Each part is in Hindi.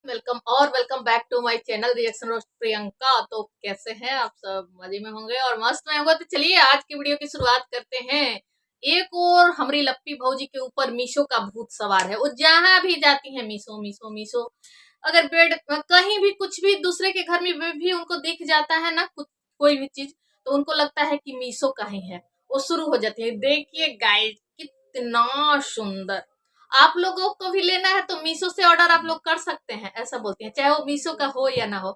Welcome back to my channel reaction roast Priyanka. तो कैसे हैं आप सब? मजे में होंगे और मस्त में होंगे। तो चलिए आज की वीडियो की शुरुआत करते हैं। एक और हमारी लप्पी भौजी के ऊपर मीशो का भूत सवार है। वो जहां भी जाती हैं मीशो मीशो मीशो। अगर बेड कहीं भी कुछ भी दूसरे के घर में भी उनको दिख जाता है ना, कुछ कोई भी चीज, तो उनको लगता है कि मीशो का ही है। वो शुरू हो जाती है। देखिए गाइस कितना सुंदर। आप लोगों को भी लेना है तो मीशो से ऑर्डर आप लोग कर सकते हैं, ऐसा बोलती हैं, चाहे वो मीशो का हो या ना हो।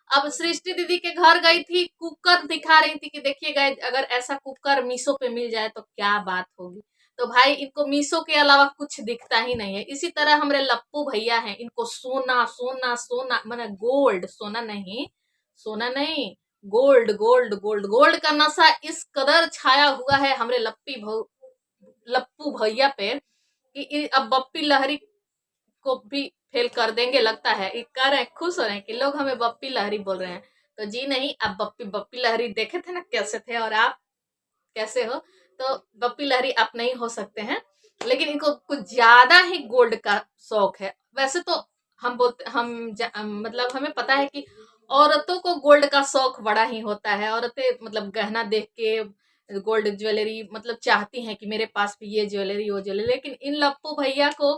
अब सृष्टि दीदी के घर गई थी, कुकर दिखा रही थी कि देखिए गाइस अगर ऐसा कुकर मीशो पे मिल जाए तो क्या बात होगी। तो भाई इनको मीशो के अलावा कुछ दिखता ही नहीं है। इसी तरह हमारे लप्पू भैया हैं, इनको सोना सोना सोना माने गोल्ड, सोना नहीं, गोल्ड गोल्ड गोल्ड गोल्ड का नशा इस कदर छाया हुआ है हमारे लप्पू भैया पे कि अब बप्पी लहरी को भी फेल कर देंगे लगता है। ये कह रहे हैं, खुश हो रहे हैं कि लोग हमें बप्पी लहरी बोल रहे हैं। तो जी नहीं, अब बप्पी बप्पी लहरी देखे थे ना कैसे थे, और आप कैसे हो। तो बप्पी लहरी आप नहीं हो सकते हैं, लेकिन इनको कुछ ज्यादा ही गोल्ड का शौक है। वैसे तो हम बोलते मतलब हमें पता है कि औरतों को गोल्ड का शौक बड़ा ही होता है। औरतें मतलब गहना देख के गोल्ड ज्वेलरी मतलब चाहती हैं कि मेरे पास भी ये ज्वेलरी वो ज्वेलरी, लेकिन इन लप्पू भैया को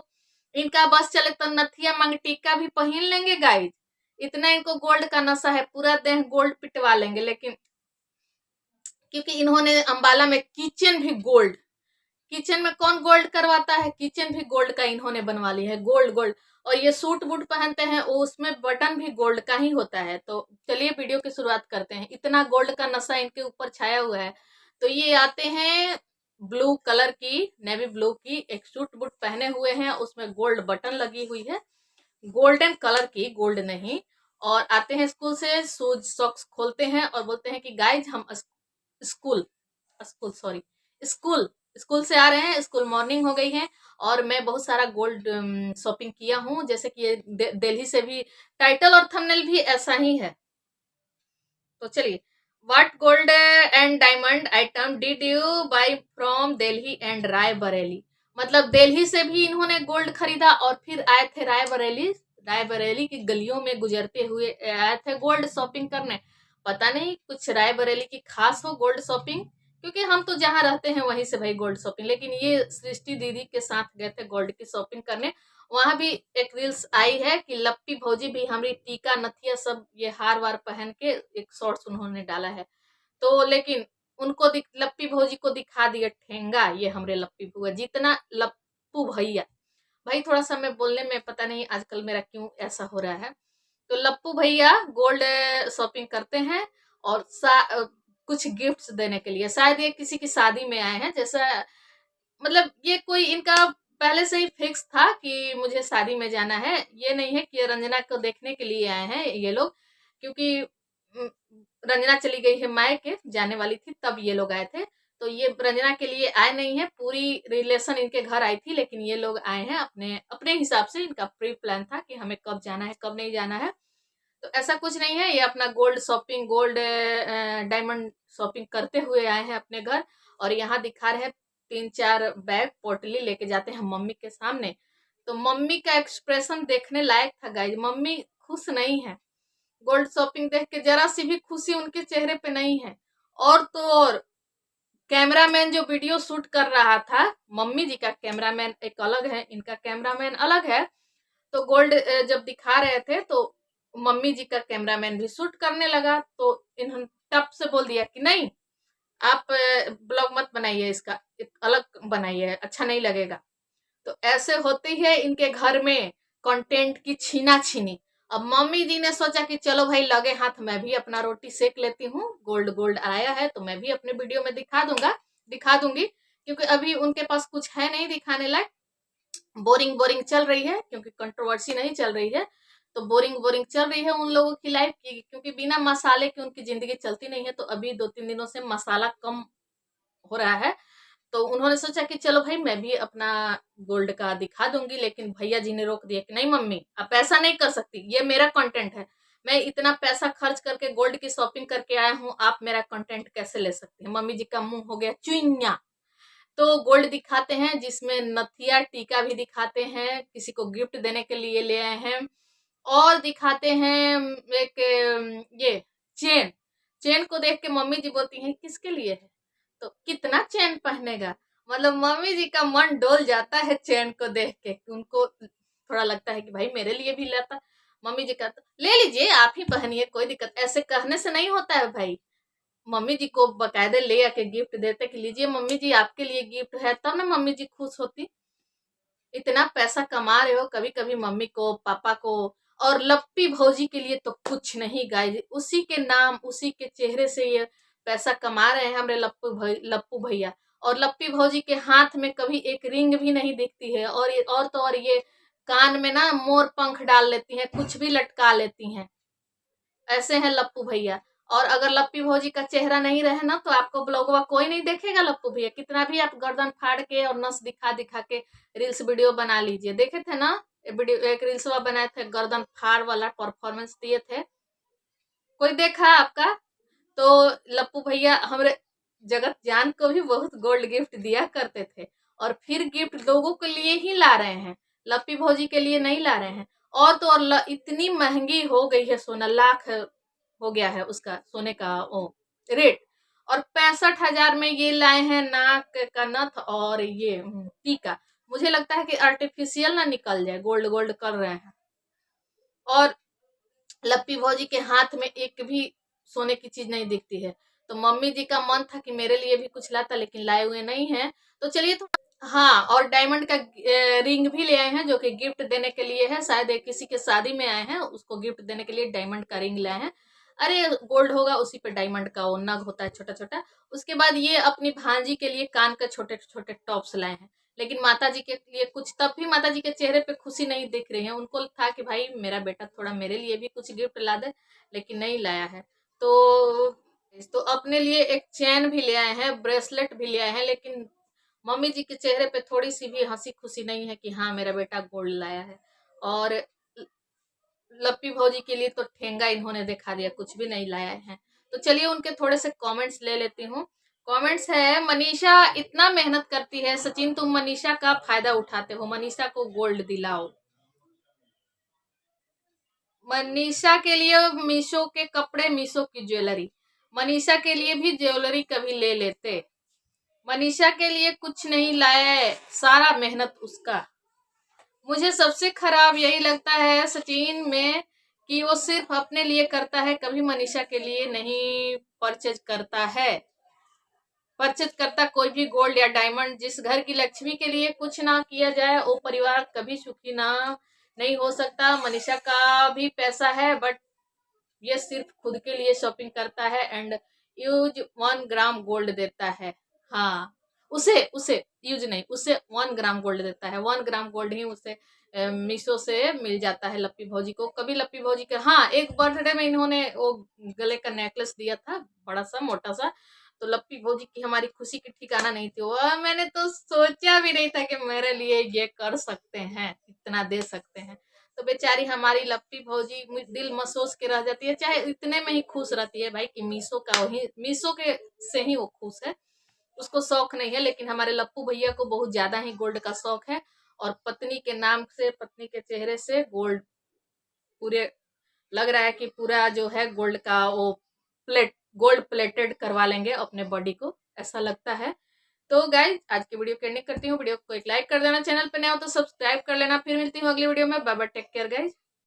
इनका बस चले तो नथिया मांग टीका भी पहन लेंगे गाइज। इतना इनको गोल्ड का नशा है, पूरा देह गोल्ड पिटवा लेंगे। लेकिन क्योंकि इन्होंने अंबाला में किचन भी गोल्ड, किचन में कौन गोल्ड करवाता है, किचन भी गोल्ड का इन्होंने बनवा लिया है, गोल्ड गोल्ड। और ये सूट बूट पहनते हैं वो उसमें बटन भी गोल्ड का ही होता है। तो चलिए वीडियो की शुरुआत करते हैं। इतना गोल्ड का नशा इनके ऊपर छाया हुआ है। तो ये आते हैं ब्लू कलर की, नेवी ब्लू की एक सूट बूट पहने हुए हैं, उसमें गोल्ड बटन लगी हुई है, गोल्डन कलर की, गोल्ड नहीं। और आते हैं स्कूल से, शूज सॉक्स खोलते हैं और बोलते हैं कि गाइज हम school school sorry school school से आ रहे हैं, स्कूल मॉर्निंग हो गई है और मैं बहुत सारा गोल्ड शॉपिंग किया हूँ। जैसे कि ये दिल्ली से भी टाइटल और थंबनेल भी ऐसा ही है। तो चलिए, what gold and diamond item did you buy from Delhi and Raebareli. मतलब दिल्ली से भी इन्होंने गोल्ड खरीदा और फिर आए थे रायबरेली। रायबरेली की गलियों में गुजरते हुए आए थे गोल्ड शॉपिंग करने। पता नहीं कुछ रायबरेली की खास हो गोल्ड शॉपिंग, क्योंकि हम तो जहाँ रहते हैं वहीं से भाई गोल्ड शॉपिंग। लेकिन ये सृष्टि दीदी के साथ गए थे गोल्ड की शॉपिंग करने। वहां भी एक रील्स आई है कि लप्पी भौजी भी हमारी टीका नथिया सब ये हार वार पहन के एक शॉर्ट्स उन्होंने डाला है। तो लेकिन उनको लप्पी भौजी को दिखा दिया ठेंगा ये हमरे लप्पी बुआ। जितना लप्पू भैया, भाई थोड़ा सा मैं बोलने में पता नहीं आजकल मेरा क्यों ऐसा हो रहा है। तो लप्पू भैया गोल्ड शॉपिंग करते हैं और कुछ गिफ्ट्स देने के लिए, शायद ये किसी की शादी में आए हैं जैसा। मतलब ये कोई इनका पहले से ही फिक्स था कि मुझे शादी में जाना है। ये नहीं है कि रंजना को देखने के लिए आए हैं ये लोग, क्योंकि रंजना चली गई है मायके, जाने वाली थी तब ये लोग आए थे। तो ये रंजना के लिए आए नहीं है, पूरी रिलेशन इनके घर आई थी, लेकिन ये लोग आए हैं अपने अपने हिसाब से। इनका प्री प्लान था कि हमें कब जाना है कब नहीं जाना है। तो ऐसा कुछ नहीं है, ये अपना gold shopping gold diamond shopping करते हुए आए हैं अपने घर। और यहाँ दिखा रहे हैं 3-4 बैग पोटली लेके जाते हैं मम्मी के सामने। तो मम्मी का एक्सप्रेशन देखने लायक था गाइज। मम्मी खुश नहीं है, गोल्ड शॉपिंग देख के जरा सी भी खुशी उनके चेहरे पे नहीं है। और तो और कैमरामैन जो वीडियो शूट कर रहा था, मम्मी जी का कैमरामैन एक अलग है, इनका कैमरामैन अलग है। तो गोल्ड जब दिखा रहे थे तो मम्मी जी का कैमरामैन भी शूट करने लगा। तो इन्होंने टप से बोल दिया कि नहीं, आप ब्लॉग मत बनाइए, इसका एक अलग बनाइए, अच्छा नहीं लगेगा। तो ऐसे होती है इनके घर में कंटेंट की छीना छीनी। अब मम्मी जी ने सोचा कि चलो भाई लगे हाथ मैं भी अपना रोटी सेक लेती हूँ, गोल्ड गोल्ड आया है तो मैं भी अपने वीडियो में दिखा दूंगी। क्योंकि अभी उनके पास कुछ है नहीं दिखाने लायक, बोरिंग बोरिंग चल रही है, क्योंकि कंट्रोवर्सी नहीं चल रही है। तो बोरिंग बोरिंग चल रही है उन लोगों की लाइफ की, क्योंकि बिना मसाले की उनकी जिंदगी चलती नहीं है। तो अभी 2-3 दिनों से मसाला कम हो रहा है। तो उन्होंने सोचा कि चलो भाई मैं भी अपना गोल्ड का दिखा दूंगी। लेकिन भैया जी ने रोक दिया कि नहीं मम्मी, आप ऐसा नहीं कर सकती, ये मेरा कंटेंट है, मैं इतना पैसा खर्च करके गोल्ड की शॉपिंग करके आया हूँ, आप मेरा कंटेंट कैसे ले सकते हैं। मम्मी जी का मुंह हो गया चुइया। तो गोल्ड दिखाते हैं जिसमें नथिया टीका भी दिखाते हैं, किसी को गिफ्ट देने के लिए ले आए हैं। और दिखाते हैं एक ये चेन। चेन को देख के मम्मी जी बोलती हैं किसके लिए है, तो कितना चेन पहनेगा। मतलब मम्मी जी का मन डोल जाता है चेन को देख के, उनको थोड़ा लगता है कि भाई मेरे लिए भी लेता। मम्मी जी कहता ले लीजिए आप ही पहनिए, कोई दिक्कत, ऐसे कहने से नहीं होता है भाई। मम्मी जी को बकायदे ले आके गिफ्ट देते कि लीजिए मम्मी जी आपके लिए गिफ्ट है, तब ना मम्मी जी खुश होती। इतना पैसा कमा रहे हो, कभी कभी मम्मी को पापा को और लप्पी भौजी के लिए तो कुछ नहीं गाइस, उसी के नाम उसी के चेहरे से ये पैसा कमा रहे हैं हमारे लप्पू भैया। और लप्पी भौजी के हाथ में कभी एक रिंग भी नहीं दिखती है, और और तो और ये कान में ना मोर पंख डाल लेती हैं, कुछ भी लटका लेती हैं। ऐसे हैं लप्पू भैया। और अगर लप्पी भौजी का चेहरा नहीं रहे ना तो आपको ब्लॉगवा कोई नहीं देखेगा। लप्पू भैया कितना भी आप गर्दन फाड़ के और नस दिखा दिखा के रील्स वीडियो बना लीजिए, देखे थे ना वीडियो, एक रील्सवा बनाए थे गर्दन फाड़ वाला परफॉर्मेंस दिए थे, कोई देखा आपका? तो लप्पू भैया हमारे जगत जान को भी बहुत गोल्ड गिफ्ट दिया करते थे, और फिर गिफ्ट लोगों के लिए ही ला रहे हैं, लप्पी भौजी के लिए नहीं ला रहे हैं। और तो और इतनी महंगी हो गई है सोना, लाख हो गया है उसका सोने का वो रेट, और 65,000 में ये लाए हैं नाक का नथ और ये टीका। मुझे लगता है कि आर्टिफिशियल ना निकल जाए, गोल्ड गोल्ड कर रहे हैं। और लप्पी भौजी के हाथ में एक भी सोने की चीज नहीं दिखती है। तो मम्मी जी का मन था कि मेरे लिए भी कुछ लाता, लेकिन लाए हुए नहीं है। तो चलिए तो हाँ, और डायमंड का रिंग भी ले आए हैं जो कि गिफ्ट देने के लिए है, शायद एक किसी के शादी में आए हैं, उसको गिफ्ट देने के लिए डायमंड का रिंग लाए हैं। अरे गोल्ड होगा उसी पे डायमंड का वो नग होता है छोटा छोटा। उसके बाद ये अपनी भांजी के लिए कान का छोटे छोटे टॉप्स लाए हैं। लेकिन माता जी के लिए कुछ, तब भी माता जी के चेहरे पे खुशी नहीं दिख रही है, उनको था कि भाई मेरा बेटा थोड़ा मेरे लिए भी कुछ गिफ्ट ला दे, लेकिन नहीं लाया है। तो अपने लिए एक चैन भी ले आए हैं, ब्रेसलेट भी ले आए हैं, लेकिन मम्मी जी के चेहरे पे थोड़ी सी भी हंसी खुशी नहीं है कि हाँ मेरा बेटा गोल्ड लाया है। और लप्पी भौजी के लिए तो ठेंगा इन्होंने दिखा दिया, कुछ भी नहीं लाया है। तो चलिए उनके थोड़े से कमेंट्स ले लेती हूँ। कमेंट्स है, मनीषा इतना मेहनत करती है, सचिन तुम मनीषा का फायदा उठाते हो, मनीषा को गोल्ड दिलाओ। मनीषा के लिए मीशो के कपड़े, मीशो की ज्वेलरी, मनीषा के लिए भी ज्वेलरी कभी ले लेते। मनीषा के लिए कुछ नहीं लाया है, सारा मेहनत उसका। मुझे सबसे खराब यही लगता है सचिन में कि वो सिर्फ अपने लिए करता है, कभी मनीषा के लिए नहीं परचेज करता है। परचेज करता कोई भी गोल्ड या डायमंड, जिस घर की लक्ष्मी के लिए कुछ ना किया जाए वो परिवार कभी सुखी ना नहीं हो सकता। मनीषा का भी पैसा है, बट ये सिर्फ खुद के लिए शॉपिंग करता है एंड यूज 1 ग्राम गोल्ड देता है। हाँ, उसे उसे यूज नहीं, उसे 1 ग्राम गोल्ड देता है, 1 ग्राम गोल्ड ही उसे मीशो से मिल जाता है लप्पी भौजी को। कभी लप्पी भौजी के हाँ एक बर्थडे में इन्होंने वो गले का नेकलेस दिया था, बड़ा सा मोटा सा। तो लप्पी भौजी की हमारी खुशी की ठिकाना नहीं थी, वो मैंने तो सोचा भी नहीं था कि मेरे लिए ये कर सकते हैं, इतना दे सकते हैं। तो बेचारी हमारी लप्पी भौजी दिल मसोस के रह जाती है, चाहे इतने में ही खुश रहती है भाई कि मीशो का वही, मीशो के से ही वो खुश है, उसको शौक नहीं है। लेकिन हमारे लप्पू भैया को बहुत ज्यादा ही गोल्ड का शौक है, और पत्नी के नाम से, पत्नी के चेहरे से गोल्ड पूरे लग रहा है कि पूरा जो है गोल्ड का वो गोल्ड प्लेटेड करवा लेंगे अपने बॉडी को, ऐसा लगता है। तो गाइज आज की वीडियो करनी करती हूँ, वीडियो को एक लाइक कर देना, चैनल पे नया हो तो सब्सक्राइब कर लेना। फिर मिलती हूँ अगली वीडियो में, bye bye, take care guys.